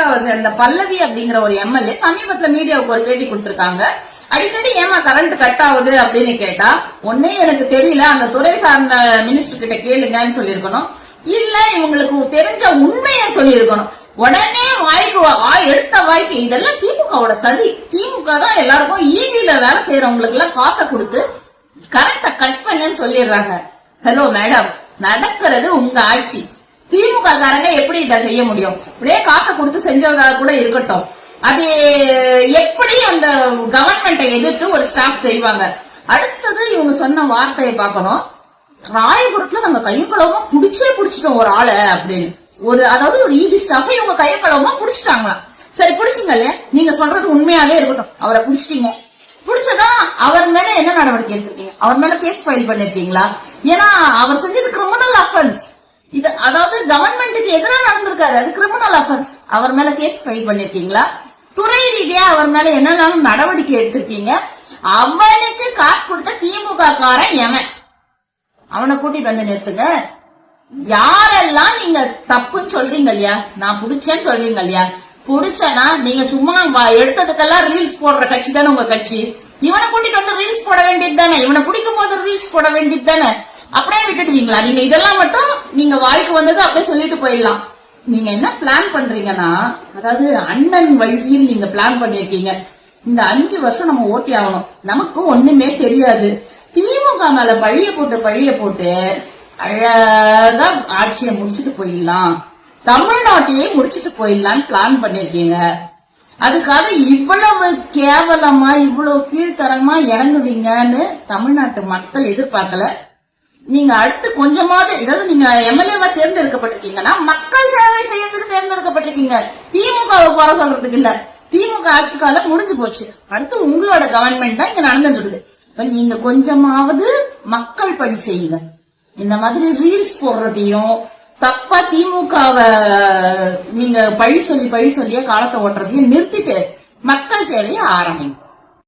பாஜகவை சேர்ந்த பல்லவி அப்படிங்கிற ஒரு எம்எல்ஏ சமீபத்துல மீடியாவுக்கு ஒரு பேட்டி கொடுத்திருக்காங்க. அடிக்கடி ஏமா கரண்ட் கட் ஆகுது அப்படின்னு கேட்டா, ஒன்னே எனக்கு தெரியல, அந்த துறை சார்ந்த மினிஸ்டர் கிட்ட கேளுங்கன்னு சொல்லியிருக்கணும். இல்ல இவங்களுக்கு தெரிஞ்ச உண்மையை சொல்லியிருக்கணும். உடனே வாய்க்கு எடுத்த வாய்க்கு இதெல்லாம் திமுகவோட சதி. திமுக தான் எல்லாருக்கும் ஈவில வேலை செய்யறவங்களுக்கு எல்லாம் காசை கொடுத்து கரண்ட கட் பண்ணு சொல்லிடுறாங்க. ஹலோ மேடம், நடக்கிறது உங்க ஆட்சி. திமுக காரங்க எப்படி இதை செய்ய முடியும்? அப்படியே காசை கொடுத்து செஞ்சதா கூட இருக்கட்டும், அது எப்படி அந்த கவர்மெண்ட்டை எதிர்த்து ஒரு ஸ்டாஃப் செய்வாங்க? அடுத்தது இவங்க சொன்ன வார்த்தையை பார்க்கணும். ராயபுரத்துல நாங்க கையக்களவமா புடிச்சிட்டோம் ஒரு ஆளை அப்படின்னு. அதாவது ஒரு இபி ஸ்டாஃப் இவங்க கையக்களவமா புடிச்சிட்டாங்களாம். சரி, புடிச்சிங்க இல்லையா? நீங்க சொல்றது உண்மையாவே இருக்கட்டும், அவரை புடிச்சிட்டீங்க. புடிச்சதா அவர் மேல என்ன நடவடிக்கை எடுத்திருக்கீங்க? அவர் மேல கேஸ் ஃபைல் பண்ணிருக்கீங்களா? ஏன்னா அவர் செஞ்சது கிரிமினல் அஃபென்ஸ். இது அதாவது கவர்மெண்ட்டுக்கு எதிராக நடந்திருக்காரு, அது கிரிமினல் அஃபென்ஸ். அவர் மேல கேஸ் ஃபைல் பண்ணிருக்கீங்களா? துறை ரீதியா அவர் மேல என்னென்ன நடவடிக்கை எடுத்திருக்கீங்க? அவனுக்கு காசு கொடுத்த திமுக காரன் எவன்? அவனை கூட்டிட்டு வந்து நிறுத்துங்க. யாரெல்லாம் நீங்க தப்புன்னு சொல்றீங்க இல்லையா, நான் புடிச்சேன்னு சொல்றீங்க இல்லையா, புடிச்சனா நீங்க சும்மா எடுத்ததுக்கெல்லாம் ரீல்ஸ் போடுற கட்சி தானே உங்க கட்சி. இவனை கூட்டிட்டு வந்து ரீல்ஸ் போட வேண்டியது தானே, இவனை பிடிக்கும் போது ரீல்ஸ் போட வேண்டியது தானே. அப்படியே விட்டுடுவீங்களா? நீங்க இதெல்லாம் மட்டும் நீங்க வாய்க்கு வந்தது அப்படியே சொல்லிட்டு போயிடலாம். நீங்க என்ன பிளான் பண்றீங்கன்னா, அதாவது அண்ணன் வழியில் நீங்க பிளான் பண்ணிருக்கீங்க. இந்த 5 வருஷம் நம்ம ஓட்டி ஆகணும், நமக்கு ஒண்ணுமே தெரியாது. திமுக மேல பழிய போட்டு அழகா ஆட்சியை முடிச்சுட்டு போயிடலாம், தமிழ்நாட்டையே முடிச்சுட்டு போயிடலான்னு பிளான் பண்ணிருக்கீங்க. அதுக்காக இவ்வளவு கேவலமா இவ்வளவு கீழ்த்தரமா இறங்குவீங்கன்னு தமிழ்நாட்டு மக்கள் எதிர்பார்க்கல. நீங்க அடுத்து கொஞ்சமாவது, ஏதாவது நீங்க எம்எல்ஏவா தேர்ந்தெடுக்கப்பட்டிருக்கீங்கன்னா மக்கள் சேவை செய்யறதுக்கு தேர்ந்தெடுக்கப்பட்டிருக்கீங்க, திமுகவை குறை சொல்றதுக்கு இல்ல. திமுக ஆட்சி காலம் முடிஞ்சு போச்சு, அடுத்து உங்களோட கவர்மெண்ட் தான் இங்க நடந்துட்டு இருக்குது. நீங்க கொஞ்சமாவது மக்கள் பணி செய்யுங்க. இந்த மாதிரி ரீல்ஸ் போடுறதையும் தப்பா திமுகவை நீங்க பழி சொல்லியே காலத்தை ஓட்டுறதையும் நிறுத்திட்டு மக்கள் சேவையை ஆரம்பிங்க.